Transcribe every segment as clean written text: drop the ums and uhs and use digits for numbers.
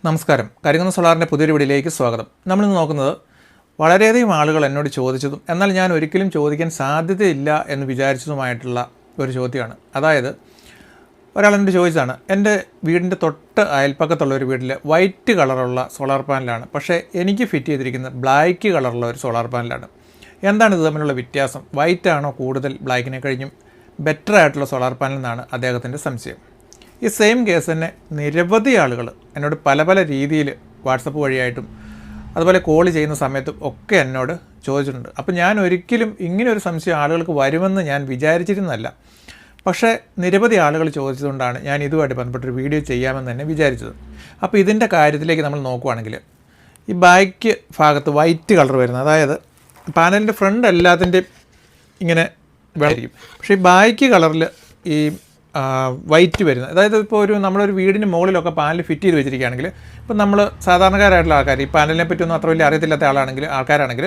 നമസ്കാരം. കരിങ്കുന്നം സോളാറിൻ്റെ പുതിയൊരു വീഡിയോയിലേക്ക് സ്വാഗതം. നമ്മളിന്ന് നോക്കുന്നത് വളരെയധികം ആളുകൾ എന്നോട് ചോദിച്ചതും എന്നാൽ ഞാൻ ഒരിക്കലും ചോദിക്കാൻ സാധ്യതയില്ല എന്ന് വിചാരിച്ചതുമായിട്ടുള്ള ഒരു ചോദ്യമാണ്. അതായത് ഒരാൾ എന്നോട് ചോദിച്ചതാണ്, എൻ്റെ വീടിൻ്റെ തൊട്ട് അയൽപ്പക്കത്തുള്ള ഒരു വീട്ടിൽ വൈറ്റ് കളറുള്ള സോളാർ പാനലാണ്, പക്ഷേ എനിക്ക് ഫിറ്റ് ചെയ്തിരിക്കുന്നത് ബ്ലാക്ക് കളറുള്ള ഒരു സോളാർ പാനലാണ്. എന്താണ് ഇത് തമ്മിലുള്ള വ്യത്യാസം? വൈറ്റ് ആണോ കൂടുതൽ ബ്ലാക്കിനെ കഴിഞ്ഞും ബെറ്റർ ആയിട്ടുള്ള സോളാർ പാനൽ എന്നാണ് അദ്ദേഹത്തിൻ്റെ സംശയം. ഈ സെയിം കേസ് തന്നെ നിരവധി ആളുകൾ എന്നോട് പല പല രീതിയിൽ വാട്സപ്പ് വഴിയായിട്ടും അതുപോലെ കോൾ ചെയ്യുന്ന സമയത്തും ഒക്കെ എന്നോട് ചോദിച്ചിട്ടുണ്ട്. അപ്പോൾ ഞാൻ ഒരിക്കലും ഇങ്ങനെ ഒരു സംശയം ആളുകൾക്ക് വരുമെന്ന് ഞാൻ വിചാരിച്ചിരുന്നല്ല. പക്ഷേ നിരവധി ആളുകൾ ചോദിച്ചതുകൊണ്ടാണ് ഞാൻ ഇതുമായിട്ട് ബന്ധപ്പെട്ടൊരു വീഡിയോ ചെയ്യാമെന്ന് തന്നെ വിചാരിച്ചത്. അപ്പോൾ ഇതിൻ്റെ കാര്യത്തിലേക്ക് നമ്മൾ നോക്കുവാണെങ്കിൽ ഈ ബാക്ക് ഭാഗത്ത് വൈറ്റ് കളർ വരുന്നത്, അതായത് പാനലിൻ്റെ ഫ്രണ്ട് എല്ലാത്തിൻ്റെയും ഇങ്ങനെ വെള്ളമായിരിക്കും, പക്ഷേ ഈ ബാക്ക് കളറിൽ ഈ വൈറ്റ് വരുന്നത്, അതായത് ഇപ്പോൾ നമ്മളൊരു വീടിന് മുകളിലൊക്കെ പാനൽ ഫിറ്റ് ചെയ്ത് വെച്ചിരിക്കുകയാണെങ്കിൽ, ഇപ്പോൾ നമ്മൾ സാധാരണക്കാരായിട്ടുള്ള ആൾക്കാർ ഈ പാനലിനെ പറ്റിയൊന്നും അത്ര വലിയ അറിയത്തില്ലാത്ത ആൾക്കാരാണെങ്കിൽ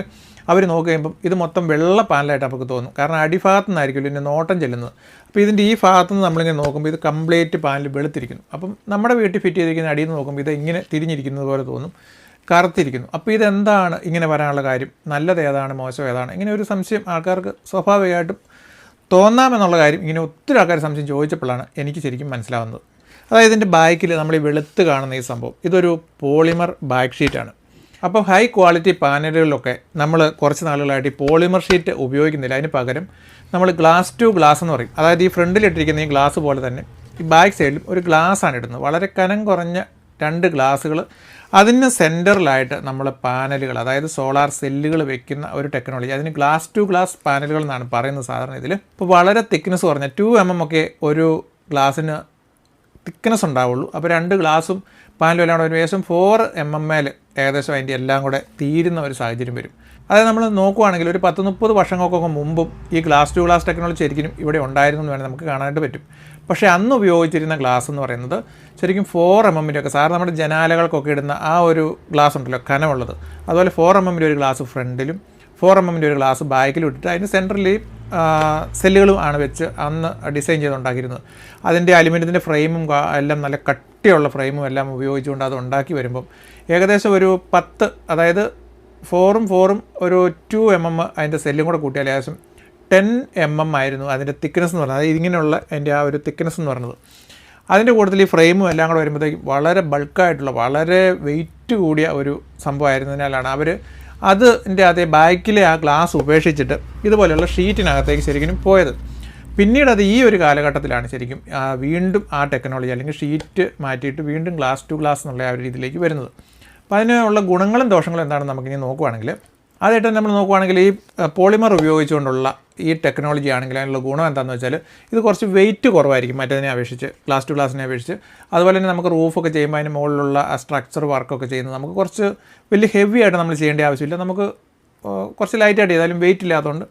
അവർ നോക്കി കഴിയുമ്പം ഇത് മൊത്തം വെള്ള പാനലായിട്ട് നമുക്ക് തോന്നും. കാരണം അടിഭാഗത്തു നിന്നായിരിക്കും ഇതിൻ്റെ നോട്ടം ചെല്ലുന്നത്. അപ്പോൾ ഇതിൻ്റെ ഈ ഭാഗത്തു നിന്ന് നമ്മളിങ്ങനെ നോക്കുമ്പോൾ ഇത് കംപ്ലീറ്റ് പാനൽ വെളുത്തിരിക്കുന്നു. അപ്പം നമ്മുടെ വീട്ടിൽ ഫിറ്റ് ചെയ്തിരിക്കുന്ന അടിയിൽ നിന്ന് നോക്കുമ്പോൾ ഇത് ഇങ്ങനെ തിരിഞ്ഞിരിക്കുന്നത് പോലെ തോന്നും, കറുത്തിരിക്കുന്നു. അപ്പോൾ ഇതെന്താണ് ഇങ്ങനെ വരാനുള്ള കാര്യം? നല്ലത് ഏതാണ്, മോശം ഏതാണ്? ഇങ്ങനെ ഒരു സംശയം ആൾക്കാർക്ക് സ്വാഭാവികമായിട്ടും തോന്നാമെന്നുള്ള കാര്യം ഇങ്ങനെ ഒത്തിരി ആൾക്കാർ സംശയം ചോദിച്ചപ്പോഴാണ് എനിക്ക് ശരിക്കും മനസ്സിലാവുന്നത്. അതായത് ഇതിൻ്റെ ബാക്കിൽ നമ്മൾ ഈ വെളുത്ത് കാണുന്ന ഈ സംഭവം ഇതൊരു പോളിമർ ബാക്ക് ഷീറ്റാണ്. അപ്പോൾ ഹൈ ക്വാളിറ്റി പാനലുകളിലൊക്കെ നമ്മൾ കുറച്ച് നാളുകളായിട്ട് ഈ പോളിമർ ഷീറ്റ് ഉപയോഗിക്കുന്നില്ല. അതിന് പകരം നമ്മൾ ഗ്ലാസ് ടു ഗ്ലാസ് എന്ന് പറയും. അതായത് ഈ ഫ്രണ്ടിലിട്ടിരിക്കുന്ന ഈ ഗ്ലാസ് പോലെ തന്നെ ഈ ബാക്ക് സൈഡിലും ഒരു ഗ്ലാസ്സാണ് ഇടുന്നത്. വളരെ കനം കുറഞ്ഞ 2 ഗ്ലാസ്സുകൾ, അതിന് സെൻറ്ററിലായിട്ട് നമ്മൾ പാനലുകൾ, അതായത് സോളാർ സെല്ലുകൾ വെക്കുന്ന ഒരു ടെക്നോളജി. അതിന് ഗ്ലാസ് ടു ഗ്ലാസ് പാനലുകൾ എന്നാണ് പറയുന്നത് സാധാരണ ഇതിൽ. ഇപ്പോൾ വളരെ തിക്നെസ് കുറഞ്ഞ 2 mm ഒക്കെ ഒരു ഗ്ലാസ്സിന് തിക്നെസ് ഉണ്ടാവുള്ളൂ. അപ്പോൾ 2 ഗ്ലാസും പാനലും എല്ലാം കൂടെ ഏകദേശം 4 mm ഏകദേശം അതിൻ്റെ എല്ലാം കൂടെ തീരുന്ന ഒരു സാഹചര്യം വരും. അതായത് നമ്മൾ നോക്കുവാണെങ്കിൽ ഒരു 10-30 വർഷങ്ങൾക്കൊക്കെ മുമ്പും ഈ ഗ്ലാസ് ടു ഗ്ലാസ് ടെക്നോളജി ശരിക്കും ഇവിടെ ഉണ്ടായിരുന്നു എന്ന് വേണമെങ്കിൽ നമുക്ക് കാണാനായിട്ട് പറ്റും. പക്ഷേ അന്ന് ഉപയോഗിച്ചിരുന്ന ഗ്ലാസ് എന്ന് പറയുന്നത് ശരിക്കും 4 mm ഒക്കെ, സാധാരണ നമ്മുടെ ജനാലകൾക്കൊക്കെ ഇടുന്ന ആ ഒരു ഗ്ലാസ് ഉണ്ടല്ലോ, കനമുള്ളത്, അതുപോലെ 4 mm ഒരു ഗ്ലാസ് ഫ്രണ്ടിലും 4 mm ഒരു ഗ്ലാസ് ബാക്കിലും ഇട്ടിട്ട് അതിന് സെൻറ്ററിൽ സെല്ലുകളും ആണ് വെച്ച് അന്ന് ഡിസൈൻ ചെയ്തുണ്ടാക്കിയിരുന്നത്. അതിൻ്റെ അലുമിനിയത്തിൻ്റെ ഫ്രെയിമും എല്ലാം നല്ല കട്ടിയുള്ള ഫ്രെയിമും എല്ലാം ഉപയോഗിച്ചുകൊണ്ട് അത് ഉണ്ടാക്കി വരുമ്പം ഏകദേശം ഒരു 10, അതായത് 4 ഉം ഒരു 2 mm അതിൻ്റെ സെല്ലും കൂടെ കൂട്ടിയാൽ ഏകദേശം 10 mm ആയിരുന്നു അതിൻ്റെ തിക്നെസ് എന്ന് പറയുന്നത്. അതായത് ഇങ്ങനെയുള്ള അതിൻ്റെ ആ ഒരു തിക്നെസ് എന്ന് പറയുന്നത്. അതിൻ്റെ കൂട്ടത്തിൽ ഈ ഫ്രെയിമും എല്ലാം കൂടെ വരുമ്പോഴത്തേക്കും വളരെ ബൾക്കായിട്ടുള്ള, വളരെ വെയിറ്റ് കൂടിയ ഒരു സംഭവമായിരുന്നതിനാലാണ് അവർ അതിൻ്റെ അതേ ബാക്കിലെ ആ ഗ്ലാസ് ഉപേക്ഷിച്ചിട്ട് ഇതുപോലെയുള്ള ഷീറ്റിനകത്തേക്ക് ശരിക്കും പോയത്. പിന്നീട് അത് ഈ ഒരു കാലഘട്ടത്തിലാണ് ശരിക്കും വീണ്ടും ആ ടെക്നോളജി അല്ലെങ്കിൽ ഷീറ്റ് മാറ്റിയിട്ട് വീണ്ടും ഗ്ലാസ് ടു ഗ്ലാസ് എന്നുള്ള ആ ഒരു രീതിയിലേക്ക് വരുന്നത്. അപ്പോൾ അതിനുള്ള ഗുണങ്ങളും ദോഷങ്ങളും എന്താണെന്ന് നമുക്കിനി നോക്കുവാണെങ്കിൽ, ആദ്യമായിട്ട് നമ്മൾ നോക്കുവാണെങ്കിൽ ഈ പോളിമർ ഉപയോഗിച്ചുകൊണ്ടുള്ള ഈ ടെക്നോളജി ആണെങ്കിൽ അതിനുള്ള ഗുണം എന്താണെന്ന് വെച്ചാൽ ഇത് കുറച്ച് വെയിറ്റ് കുറവായിരിക്കും മറ്റതിനെ അപേക്ഷിച്ച്, ഗ്ലാസ് ടു ഗ്ലാസിനെ അപേക്ഷിച്ച്. അതുപോലെ തന്നെ നമുക്ക് റൂഫൊക്കെ ചെയ്യുമ്പോൾ അതിന് മുകളിലുള്ള ആ സ്ട്രക്ചർ വർക്കൊക്കെ ചെയ്യുന്നത് നമുക്ക് കുറച്ച് വലിയ ഹെവി ആയിട്ട് നമ്മൾ ചെയ്യേണ്ട ആവശ്യമില്ല. നമുക്ക് കുറച്ച് ലൈറ്റായിട്ട് ചെയ്താലും വെയിറ്റ് ഇല്ലാത്തതുകൊണ്ട്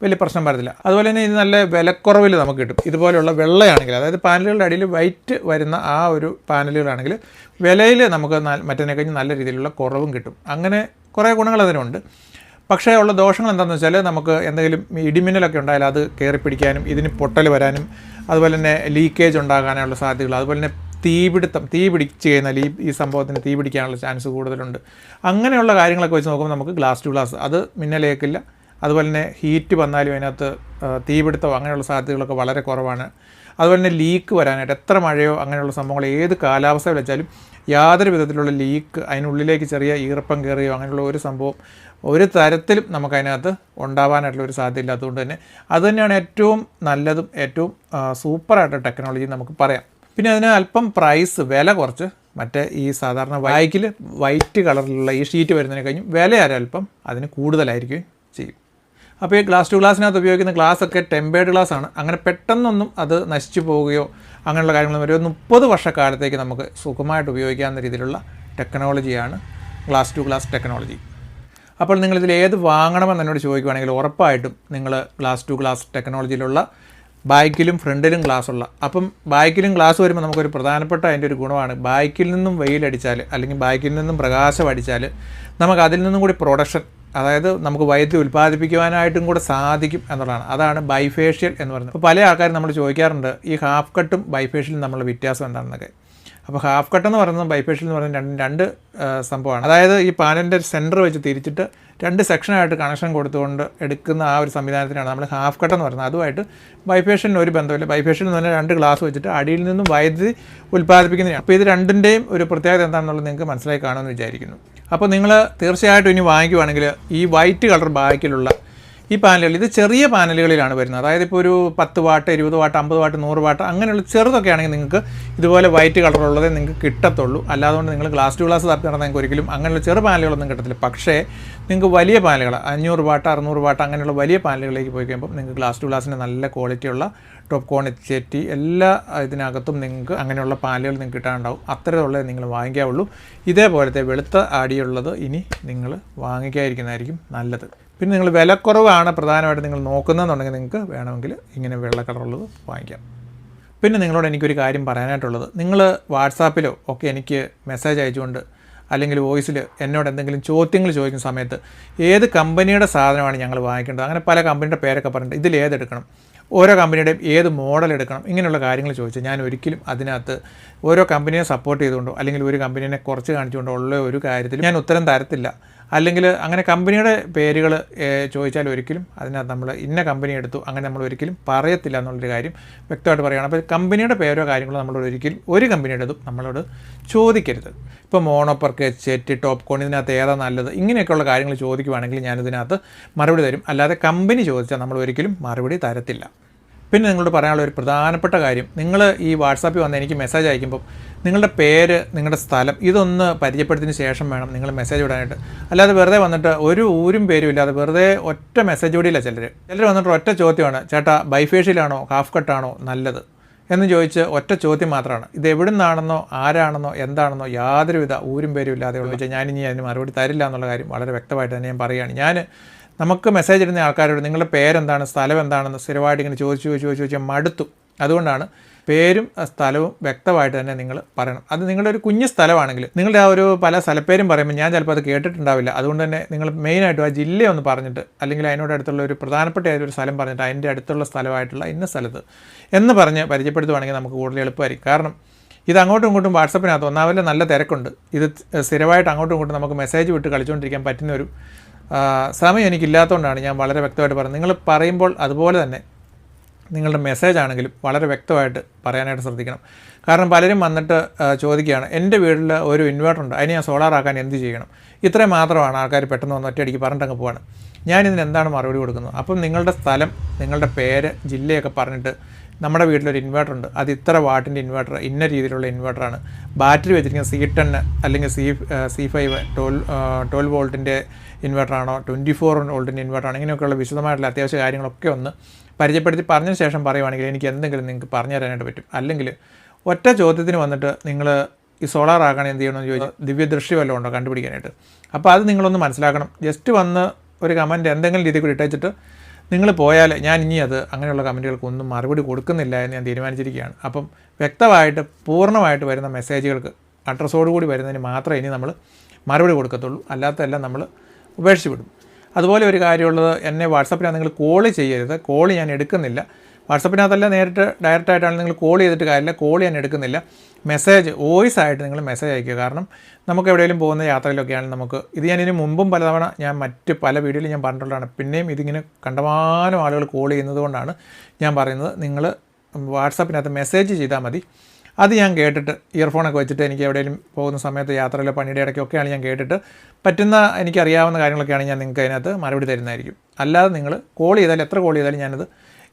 വലിയ പ്രശ്നം വരത്തില്ല. അതുപോലെ തന്നെ ഇത് നല്ല വിലക്കുറവിൽ നമുക്ക് കിട്ടും. ഇതുപോലെയുള്ള വെള്ളയാണെങ്കിൽ, അതായത് പാനലുകളുടെ അടിയിൽ വൈറ്റ് വരുന്ന ആ ഒരു പാനലുകളാണെങ്കിൽ വിലയിൽ നമുക്ക് മറ്റതിനെ കഴിഞ്ഞ് നല്ല രീതിയിലുള്ള കുറവും കിട്ടും. അങ്ങനെ കുറേ ഗുണങ്ങൾ അതിനുണ്ട്. പക്ഷേ ഉള്ള ദോഷങ്ങൾ എന്താണെന്ന് വെച്ചാൽ നമുക്ക് എന്തെങ്കിലും ഇടിമിന്നലൊക്കെ ഉണ്ടായാൽ അത് കയറി പിടിക്കാനും ഇതിന് പൊട്ടൽ വരാനും അതുപോലെ തന്നെ ലീക്കേജ് ഉണ്ടാകാനുള്ള സാധ്യതകൾ, അതുപോലെ തന്നെ തീ പിടിച്ച് കഴിഞ്ഞാൽ ഈ സംഭവത്തിന് തീ പിടിക്കാനുള്ള ചാൻസ് കൂടുതലുണ്ട്. അങ്ങനെയുള്ള കാര്യങ്ങളൊക്കെ വെച്ച് നോക്കുമ്പോൾ നമുക്ക് ഗ്ലാസ് ടു ഗ്ലാസ് അത് മിന്നലേക്കില്ല. അതുപോലെ തന്നെ ഹീറ്റ് വന്നാലും അതിനകത്ത് തീപിടുത്തമോ അങ്ങനെയുള്ള സാധ്യതകളൊക്കെ വളരെ കുറവാണ്. അതുപോലെ തന്നെ ലീക്ക് വരാനായിട്ട് എത്ര മഴയോ അങ്ങനെയുള്ള സംഭവങ്ങൾ ഏത് കാലാവസ്ഥ വെച്ചാലും യാതൊരു വിധത്തിലുള്ള ലീക്ക്, അതിനുള്ളിലേക്ക് ചെറിയ ഈർപ്പം കയറിയോ അങ്ങനെയുള്ള ഒരു സംഭവം ഒരു തരത്തിലും നമുക്കതിനകത്ത് ഉണ്ടാവാനായിട്ടുള്ള ഒരു സാധ്യത ഇല്ലാത്തതുകൊണ്ട് തന്നെ അതുതന്നെയാണ് ഏറ്റവും നല്ലതും ഏറ്റവും സൂപ്പറായിട്ട് ടെക്നോളജി നമുക്ക് പറയാം. പിന്നെ അതിന് അല്പം വില കുറച്ച് മറ്റേ ഈ സാധാരണ വൈറ്റ് കളറിലുള്ള ഈ ഷീറ്റ് വരുന്നതിനെ കഴിഞ്ഞും വില അല്പം അതിന് കൂടുതലായിരിക്കും ചെയ്യും. അപ്പോൾ ഈ ഗ്ലാസ് ടു ഗ്ലാസിനകത്ത് ഉപയോഗിക്കുന്ന ഗ്ലാസ്സൊക്കെ ടെമ്പേർഡ് ഗ്ലാസ് ആണ്. അങ്ങനെ പെട്ടെന്നൊന്നും അത് നശിച്ചു പോവുകയോ അങ്ങനെയുള്ള കാര്യങ്ങളും ഒരു 30 വർഷക്കാലത്തേക്ക് നമുക്ക് സുഖമായിട്ട് ഉപയോഗിക്കാവുന്ന രീതിയിലുള്ള ടെക്നോളജിയാണ് ഗ്ലാസ് ടു ഗ്ലാസ് ടെക്നോളജി. അപ്പോൾ നിങ്ങളിതിൽ ഏത് വാങ്ങണമെന്ന് എന്നോട് ചോദിക്കുകയാണെങ്കിൽ ഉറപ്പായിട്ടും നിങ്ങൾ ഗ്ലാസ് ടു ഗ്ലാസ് ടെക്നോളജിയിലുള്ള ബാക്കിലും ഫ്രണ്ടിലും ഗ്ലാസ്സുള്ള. അപ്പം ബാക്കിലും ഗ്ലാസ് വരുമ്പോൾ നമുക്കൊരു പ്രധാനപ്പെട്ട അതിൻ്റെ ഒരു ഗുണമാണ്, ബാക്കിൽ നിന്നും വെയിലടിച്ചാൽ അല്ലെങ്കിൽ ബാക്കിൽ നിന്നും പ്രകാശം അടിച്ചാൽ നമുക്ക് അതിൽ നിന്നും കൂടി പ്രൊഡക്ഷൻ, അതായത് നമുക്ക് വൈദ്യുതി ഉൽപ്പാദിപ്പിക്കുവാനായിട്ടും കൂടെ സാധിക്കും എന്നുള്ളതാണ്. അതാണ് ബൈഫേഷ്യൽ എന്ന് പറയുന്നത്. അപ്പോൾ പല ആൾക്കാരും നമ്മൾ ചോദിക്കാറുണ്ട് ഈ ഹാഫ് കട്ടും ബൈഫേഷ്യലും തമ്മിലുള്ള വ്യത്യാസം എന്താണെന്നൊക്കെ. അപ്പോൾ ഹാഫ് കട്ട് എന്ന് പറയുന്നത് ബൈഫേഷ്യൽ എന്ന് പറയുന്നത് രണ്ട് സംഭവമാണ്. അതായത് ഈ പാനലിൻ്റെ സെൻറ്റർ വെച്ച് തിരിച്ചിട്ട് 2 സെക്ഷനായിട്ട് കണക്ഷൻ കൊടുത്തുകൊണ്ട് എടുക്കുന്ന ആ ഒരു സംവിധാനത്തിനാണ് നമ്മൾ ഹാഫ് കട്ട് എന്ന് പറയുന്നത്. അതുമായിട്ട് ബൈഫേഷ്യലിന് ഒരു ബന്ധമില്ല. ബൈഫേഷ്യൽ എന്ന് പറഞ്ഞാൽ 2 ഗ്ലാസ് വെച്ചിട്ട് അടിയിൽ നിന്നും വൈദ്യുതി ഉൽപ്പാദിപ്പിക്കുന്നതാണ്. അപ്പോൾ ഇത് രണ്ടിൻ്റെയും ഒരു പ്രത്യേകത എന്താണെന്നുള്ളത് നിങ്ങൾക്ക് മനസ്സിലായി കാണുമെന്ന് വിചാരിക്കുന്നു. അപ്പോൾ നിങ്ങൾ തീർച്ചയായിട്ടും ഇനി വാങ്ങിക്കുവാണെങ്കിൽ ഈ വൈറ്റ് കളർ ബാക്കിലുള്ള ഈ പാനലുകൾ, ഇത് ചെറിയ പാനലുകളിലാണ് വരുന്നത്. അതായത് ഇപ്പോൾ ഒരു 10 വാട്ട് 20 വാട്ട് 50 വാട്ട് 100 വാട്ട് അങ്ങനെയുള്ള ചെറുതൊക്കെ ആണെങ്കിൽ നിങ്ങൾക്ക് ഇതുപോലെ വൈറ്റ് കളറുള്ളതേ നിങ്ങൾക്ക് കിട്ടത്തുള്ളൂ. അല്ലാതുകൊണ്ട് നിങ്ങൾ ഗ്ലാസ് ടു ഗ്ലാസ് തപ്പി നടന്നാൽ നിങ്ങൾക്ക് ഒരിക്കലും അങ്ങനെയുള്ള ചെറു പാനലുകളൊന്നും കിട്ടത്തില്ല. പക്ഷേ നിങ്ങൾക്ക് വലിയ പാനലുകൾ 500 വാട്ട് 600 വാട്ട് അങ്ങനെയുള്ള വലിയ പാനലുകളിലേക്ക് പോയി കഴിയുമ്പോൾ നിങ്ങൾക്ക് ഗ്ലാസ് ടു ഗ്ലാസിന് നല്ല ക്വാളിറ്റിയുള്ള ടോപ്പ് കോൺ ചെറ്റി എല്ലാ ഇതിനകത്തും നിങ്ങൾക്ക് അങ്ങനെയുള്ള പാനലുകൾ നിങ്ങൾക്ക് കിട്ടാനുണ്ടാവും. അത്തരമുള്ളത് നിങ്ങൾ വാങ്ങിക്കാവുള്ളൂ. ഇതേപോലത്തെ വെളുത്ത ആടിയുള്ളത് ഇനി നിങ്ങൾ വാങ്ങിക്കാതിരിക്കുന്നതായിരിക്കും നല്ലത്. പിന്നെ നിങ്ങൾ വിലക്കുറവാണ് പ്രധാനമായിട്ട് നിങ്ങൾ നോക്കുന്നതെന്നുണ്ടെങ്കിൽ നിങ്ങൾക്ക് വേണമെങ്കിൽ ഇങ്ങനെ വെള്ള കളറുള്ളത് വാങ്ങിക്കാം. പിന്നെ നിങ്ങളോട് എനിക്കൊരു കാര്യം പറയാനായിട്ടുള്ളത്, നിങ്ങൾ വാട്സാപ്പിലോ ഒക്കെ എനിക്ക് മെസ്സേജ് അയച്ചുകൊണ്ട് അല്ലെങ്കിൽ വോയിസിൽ എന്നോട് എന്തെങ്കിലും ചോദ്യങ്ങൾ ചോദിക്കുന്ന സമയത്ത് ഏത് കമ്പനിയുടെ സാധനമാണ് ഞങ്ങൾ വാങ്ങിക്കേണ്ടത്, അങ്ങനെ പല കമ്പനിയുടെ പേരൊക്കെ പറഞ്ഞിട്ട് ഇതിൽ ഏതെടുക്കണം, ഓരോ കമ്പനിയുടെയും ഏത് മോഡൽ എടുക്കണം, ഇങ്ങനെയുള്ള കാര്യങ്ങൾ ചോദിച്ചാൽ ഞാൻ ഒരിക്കലും അതിനകത്ത് ഓരോ കമ്പനിയെ സപ്പോർട്ട് ചെയ്തുകൊണ്ടോ അല്ലെങ്കിൽ ഒരു കമ്പനീനെ കുറച്ച് കാണിച്ചുകൊണ്ടോ ഉള്ള ഒരു കാര്യത്തിൽ ഞാൻ ഉത്തരം തരത്തില്ല. അല്ലെങ്കിൽ അങ്ങനെ കമ്പനിയുടെ പേരുകൾ ചോദിച്ചാൽ ഒരിക്കലും അതിനകത്ത് നമ്മൾ ഇന്ന കമ്പനി എടുത്തു അങ്ങനെ നമ്മൾ ഒരിക്കലും പറയത്തില്ല എന്നുള്ളൊരു കാര്യം വ്യക്തമായിട്ട് പറയുകയാണ്. അപ്പോൾ കമ്പനിയുടെ പേരോ കാര്യങ്ങളോ നമ്മളോട് ഒരിക്കലും ഒരു കമ്പനിയുടേതും നമ്മളോട് ചോദിക്കരുത്. ഇപ്പോൾ മോണോപ്പർക്ക് ചെറ്റ് ടോപ്പ് കോൺ ഇതിനകത്ത് ഏതാ നല്ലത് ഇങ്ങനെയൊക്കെയുള്ള കാര്യങ്ങൾ ചോദിക്കുവാണെങ്കിൽ ഞാനിതിനകത്ത് മറുപടി തരും. അല്ലാതെ കമ്പനി ചോദിച്ചാൽ നമ്മൾ ഒരിക്കലും മറുപടി തരത്തില്ല. പിന്നെ നിങ്ങളോട് പറയാനുള്ള ഒരു പ്രധാനപ്പെട്ട കാര്യം, നിങ്ങൾ ഈ വാട്സാപ്പിൽ വന്ന് എനിക്ക് മെസ്സേജ് അയക്കുമ്പോൾ നിങ്ങളുടെ പേര് നിങ്ങളുടെ സ്ഥലം ഇതൊന്ന് പരിചയപ്പെടുത്തിയതിന് ശേഷം വേണം നിങ്ങൾ മെസ്സേജ് വിടാനായിട്ട്. അല്ലാതെ വെറുതെ വന്നിട്ട് ഒരു ഊരും പേരും ഇല്ലാതെ വെറുതെ ഒറ്റ മെസ്സേജ് വിടില്ല. ചിലർ വന്നിട്ട് ഒറ്റ ചോദ്യമാണ്, ചേട്ടാ ബൈഫേഷ്യലാണോ ഹാഫ് കട്ടാണോ നല്ലത് എന്ന് ചോദിച്ച് ഒറ്റ ചോദ്യം മാത്രമാണ്. ഇത് എവിടെ നിന്നാണെന്നോ ആരാണെന്നോ എന്താണെന്നോ യാതൊരുവിധ ഊരും പേരും ഇല്ലാതെ ചോദിച്ചാൽ ഞാനിനി അതിന് മറുപടി തരില്ല എന്നുള്ള കാര്യം വളരെ വ്യക്തമായിട്ട് തന്നെ ഞാൻ പറയുകയാണ്. നമുക്ക് മെസ്സേജ് ഇടുന്ന ആൾക്കാരോട് നിങ്ങളുടെ പേരെന്താണ് സ്ഥലം എന്താണെന്ന് സ്ഥിരമായിട്ട് ഇങ്ങനെ ചോദിച്ച് മടുത്തു. അതുകൊണ്ടാണ് പേരും സ്ഥലവും വ്യക്തമായിട്ട് തന്നെ നിങ്ങൾ പറയണം. അത് നിങ്ങളുടെ ഒരു കുഞ്ഞു സ്ഥലമാണെങ്കിൽ നിങ്ങളുടെ ആ ഒരു പല സ്ഥലപ്പേരും പറയുമ്പോൾ ഞാൻ ചിലപ്പോൾ അത് കേട്ടിട്ടുണ്ടാവില്ല. അതുകൊണ്ട് തന്നെ നിങ്ങൾ മെയിനായിട്ടും ആ ജില്ലയൊന്ന് പറഞ്ഞിട്ട് അല്ലെങ്കിൽ അതിനോട് അടുത്തുള്ള ഒരു പ്രധാനപ്പെട്ട ഒരു സ്ഥലം പറഞ്ഞിട്ട് അതിൻ്റെ അടുത്തുള്ള സ്ഥലമായിട്ടുള്ള ഇന്ന സ്ഥലത്ത് എന്ന് പറഞ്ഞ് പരിചയപ്പെടുത്തുവാണെങ്കിൽ നമുക്ക് കൂടുതൽ എളുപ്പമായിരിക്കും. കാരണം ഇത് അങ്ങോട്ടും ഇങ്ങോട്ടും വാട്സപ്പിനകത്ത് ഒന്നാമത് നല്ല തിരക്കുണ്ട്. ഇത് സ്ഥിരമായിട്ട് അങ്ങോട്ടും ഇങ്ങോട്ടും നമുക്ക് മെസ്സേജ് വിട്ട് കളിച്ചുകൊണ്ടിരിക്കാൻ പറ്റുന്ന ഒരു സമയം എനിക്കില്ലാത്തതുകൊണ്ടാണ് ഞാൻ വളരെ വ്യക്തമായിട്ട് പറയുന്നത്. നിങ്ങൾ പറയുമ്പോൾ അതുപോലെ തന്നെ നിങ്ങളുടെ മെസ്സേജ് ആണെങ്കിലും വളരെ വ്യക്തമായിട്ട് പറയാനായിട്ട് ശ്രദ്ധിക്കണം. കാരണം പലരും വന്നിട്ട് ചോദിക്കുകയാണ്, എൻ്റെ വീട്ടിൽ ഒരു ഇൻവേർട്ടർ ഉണ്ട്, അതിന് ഞാൻ സോളാർ ആക്കാൻ എന്ത് ചെയ്യണം? ഇത്രയും മാത്രമാണ് ആൾക്കാർ പെട്ടെന്ന് വന്ന് ഒറ്റയടിക്ക് പറഞ്ഞിട്ടങ്ങ് പോവാണ്. ഞാനിതിന് എന്താണ് മറുപടി കൊടുക്കുന്നത്? അപ്പം നിങ്ങളുടെ സ്ഥലം, നിങ്ങളുടെ പേര്, ജില്ലയൊക്കെ പറഞ്ഞിട്ട് നമ്മുടെ വീട്ടിലൊരു ഇൻവേർട്ടർ ഉണ്ട്, അത് ഇത്ര വാട്ടിൻ്റെ ഇൻവേർട്ടർ, ഇന്ന രീതിയിലുള്ള ഇൻവേർട്ടറാണ്, ബാറ്ററി വെച്ചിരിക്കുന്ന C10 അല്ലെങ്കിൽ C5 12 വോൾട്ടിൻ്റെ ഇൻവേർട്ടറാണോ 24 വോൾട്ടിൻ്റെ ഇൻവേർട്ടറാണോ ഇങ്ങനെയൊക്കെയുള്ള വിശദമായിട്ടുള്ള അത്യാവശ്യ കാര്യങ്ങളൊക്കെ ഒന്ന് പരിചയപ്പെടുത്തി പറഞ്ഞതിന് ശേഷം പറയുവാണെങ്കിൽ എനിക്ക് എന്തെങ്കിലും നിങ്ങൾക്ക് പറഞ്ഞു തരാനായിട്ട് പറ്റും. അല്ലെങ്കിൽ ഒറ്റ ചോദ്യത്തിന് വന്നിട്ട് നിങ്ങൾ ഈ സോളാർ ആക്കാൻ എന്ത് ചെയ്യണമെന്ന് ചോദിച്ചാൽ ദിവ്യദൃഷ്ടി വല്ലതും ഉണ്ടോ കണ്ടുപിടിക്കാനായിട്ട്. അപ്പോൾ അത് നിങ്ങളൊന്ന് മനസ്സിലാക്കണം. ജസ്റ്റ് വന്ന് ഒരു കമൻറ്റ് എന്തെങ്കിലും രീതിയിൽ കൂടി ഇട്ടേച്ചിട്ട് നിങ്ങൾ പോയാൽ ഞാൻ ഇനി അത് അങ്ങനെയുള്ള കമൻറ്റുകൾക്കൊന്നും മറുപടി കൊടുക്കുന്നില്ല എന്ന് ഞാൻ തീരുമാനിച്ചിരിക്കുകയാണ്. അപ്പം വ്യക്തമായിട്ട് പൂർണ്ണമായിട്ട് വരുന്ന മെസ്സേജുകൾക്ക് അഡ്രസ്സോട് കൂടി വരുന്നതിന് മാത്രമേ ഇനി നമ്മൾ മറുപടി കൊടുക്കത്തുള്ളൂ. അല്ലാത്തതെല്ലാം നമ്മൾ ഉപേക്ഷിച്ച് വിടും. അതുപോലെ ഒരു കാര്യമുള്ളത്, എന്നെ വാട്സപ്പിനകത്ത് നിങ്ങൾ കോൾ ചെയ്യരുത്. കോൾ ഞാൻ എടുക്കുന്നില്ല. വാട്സപ്പിനകത്തല്ല നേരിട്ട് ഡയറക്റ്റായിട്ടാണ് നിങ്ങൾ കോൾ ചെയ്തിട്ട് കാര്യമില്ല. കോൾ ഞാൻ എടുക്കുന്നില്ല. മെസ്സേജ് വോയിസ് ആയിട്ട് നിങ്ങൾ മെസ്സേജ് അയക്കുക. കാരണം നമുക്ക് എവിടെയെങ്കിലും പോകുന്ന യാത്രയിലൊക്കെയാണെങ്കിൽ നമുക്ക് ഇത് ഞാനിതിന് മുമ്പും പലതവണ ഞാൻ മറ്റ് പല വീഡിയോയിലും ഞാൻ പറഞ്ഞിട്ടുള്ളതാണ്. പിന്നെയും ഇതിങ്ങനെ കണ്ടമാനം ആളുകൾ കോൾ ചെയ്യുന്നത് കൊണ്ടാണ് ഞാൻ പറയുന്നത്, നിങ്ങൾ വാട്സപ്പിനകത്ത് മെസ്സേജ് ചെയ്താൽ മതി. അത് ഞാൻ കേട്ടിട്ട് ഇയർഫോണൊക്കെ വെച്ചിട്ട് എനിക്ക് എവിടെയെങ്കിലും പോകുന്ന സമയത്ത് യാത്രയിലോ പണിയുടെ ഇടയ്ക്കൊക്കെയാണ് ഞാൻ കേട്ടിട്ട് പറ്റുന്ന എനിക്കറിയാവുന്ന കാര്യങ്ങളൊക്കെയാണ് ഞാൻ നിങ്ങൾക്ക് അതിനകത്ത് മറുപടി തരുന്നതായിരിക്കും. അല്ലാതെ നിങ്ങൾ കോൾ ചെയ്താൽ എത്ര കോൾ ചെയ്താലും ഞാനത്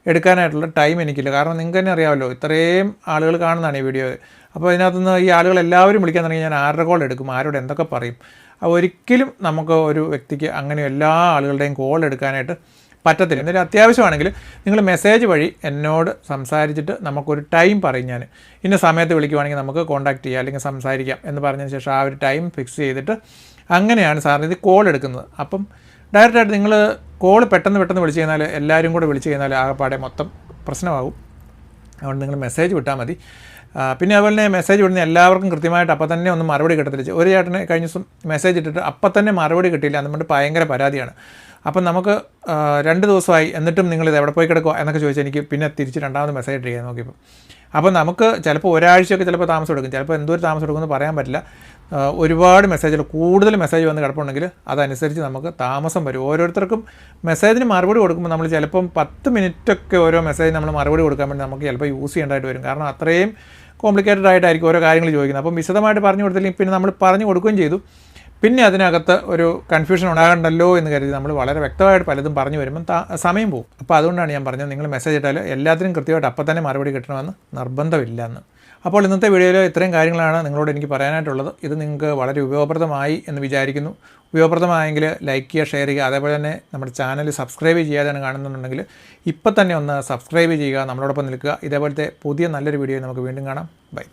എടുക്കാനായിട്ടുള്ള ടൈം എനിക്കില്ല. കാരണം നിങ്ങൾക്ക് തന്നെ അറിയാമല്ലോ, ഇത്രയും ആളുകൾ കാണുന്നതാണ് ഈ വീഡിയോ. അപ്പോൾ ഇതിനകത്തുനിന്ന് ഈ ആളുകൾ എല്ലാവരും വിളിക്കാൻ തുടങ്ങി ഞാൻ ആരുടെ കോൾ എടുക്കും, ആരോട് എന്തൊക്കെ പറയും. ഒരിക്കലും നമുക്ക് ഒരു വ്യക്തിക്ക് അങ്ങനെ എല്ലാ ആളുകളുടെയും കോൾ എടുക്കാനായിട്ട് പറ്റത്തില്ല. എന്തെങ്കിലും അത്യാവശ്യമാണെങ്കിൽ നിങ്ങൾ മെസ്സേജ് വഴി എന്നോട് സംസാരിച്ചിട്ട് നമുക്കൊരു ടൈം പറയും. ഞാൻ ഇന്ന സമയത്ത് വിളിക്കുവാണെങ്കിൽ നമുക്ക് കോൺടാക്റ്റ് ചെയ്യാം അല്ലെങ്കിൽ സംസാരിക്കാം എന്ന് പറഞ്ഞതിന് ശേഷം ആ ഒരു ടൈം ഫിക്സ് ചെയ്തിട്ട് അങ്ങനെയാണ് സാറിന് ഇത് കോൾ എടുക്കുന്നത്. അപ്പം ഡയറക്റ്റായിട്ട് നിങ്ങൾ കോൾ പെട്ടെന്ന് വിളിച്ച് കഴിഞ്ഞാൽ എല്ലാവരും കൂടെ വിളിച്ച് കഴിഞ്ഞാൽ ആകെപ്പാടെ മൊത്തം പ്രശ്നമാകും. അതുകൊണ്ട് നിങ്ങൾ മെസ്സേജ് വിട്ടാൽ മതി. പിന്നെ അതുപോലെ തന്നെ മെസ്സേജ് വിടുന്ന എല്ലാവർക്കും കൃത്യമായിട്ട് അപ്പം തന്നെ ഒന്നും മറുപടി കിട്ടത്തില്ല. ഒരു ചേട്ടന് കഴിഞ്ഞ ദിവസം മെസ്സേജ് ഇട്ടിട്ട് അപ്പം തന്നെ മറുപടി കിട്ടിയില്ല, അതുകൊണ്ട് ഭയങ്കര പരാതിയാണ്. അപ്പം നമുക്ക് 2 ദിവസമായി എന്നിട്ടും നിങ്ങളിത് എവിടെ പോയി കിടക്കുക എന്നൊക്കെ ചോദിച്ചാൽ എനിക്ക് പിന്നെ തിരിച്ച് രണ്ടാമത് മെസ്സേജ് ഇട്ടിരിക്കാൻ നോക്കിയപ്പോൾ അപ്പോൾ നമുക്ക് ചിലപ്പോൾ ഒരാഴ്ചയൊക്കെ ചിലപ്പോൾ താമസം എടുക്കും, ചിലപ്പോൾ എന്തോരം താമസം എടുക്കുമെന്ന് പറയാൻ പറ്റില്ല. ഒരുപാട് മെസ്സേജുകൾ, കൂടുതൽ മെസ്സേജ് വന്ന് കിടപ്പുണ്ടെങ്കിൽ അതനുസരിച്ച് നമുക്ക് താമസം വരും. ഓരോരുത്തർക്കും മെസ്സേജിന് മറുപടി കൊടുക്കുമ്പോൾ നമ്മൾ ചിലപ്പം 10 മിനിറ്റൊക്കെ ഓരോ മെസ്സേജിന് നമ്മൾ മറുപടി കൊടുക്കാൻ വേണ്ടി നമുക്ക് ചിലപ്പോൾ യൂസ് ചെയ്യേണ്ടതായിട്ട് വരും. കാരണം അത്രയും കോംപ്ലിക്കേറ്റഡ് ആയിട്ടായിരിക്കും ഓരോ കാര്യങ്ങൾ ചോദിക്കുന്നത്. അപ്പം വിശദമായിട്ട് പറഞ്ഞു കൊടുത്തില്ലെങ്കിൽ പിന്നെ നമ്മൾ പറഞ്ഞു കൊടുക്കുകയും ചെയ്തു, പിന്നെ അതിനകത്ത് ഒരു കൺഫ്യൂഷൻ ഉണ്ടാകണ്ടല്ലോ എന്ന് കരുതി നമ്മൾ വളരെ വ്യക്തമായിട്ട് പലതും പറഞ്ഞു വരുമ്പം സമയം പോകും. അപ്പോൾ അതുകൊണ്ടാണ് ഞാൻ പറഞ്ഞത്, നിങ്ങൾ മെസ്സേജ് ഇട്ടാൽ എല്ലാത്തിനും കൃത്യമായിട്ട് അപ്പം തന്നെ മറുപടി കിട്ടണമെന്ന് നിർബന്ധമില്ല എന്ന്. അപ്പോൾ ഇന്നത്തെ വീഡിയോയിൽ ഇത്രയും കാര്യങ്ങളാണ് നിങ്ങളോട് എനിക്ക് പറയാനായിട്ടുള്ളത്. ഇത് നിങ്ങൾക്ക് വളരെ ഉപയോഗപ്രദമായി എന്ന് വിചാരിക്കുന്നു. ഉപയോഗപ്രദമായെങ്കിൽ ലൈക്ക് ചെയ്യുക, ഷെയർ ചെയ്യുക. അതേപോലെ തന്നെ നമ്മുടെ ചാനൽ സബ്സ്ക്രൈബ് ചെയ്യാതെയാണ് കാണുന്നുണ്ടെങ്കിൽ ഇപ്പം തന്നെ ഒന്ന് സബ്സ്ക്രൈബ് ചെയ്യുക, നമ്മളോടൊപ്പം നിൽക്കുക. ഇതേപോലത്തെ പുതിയ നല്ലൊരു വീഡിയോ നമുക്ക് വീണ്ടും കാണാം. ബൈ.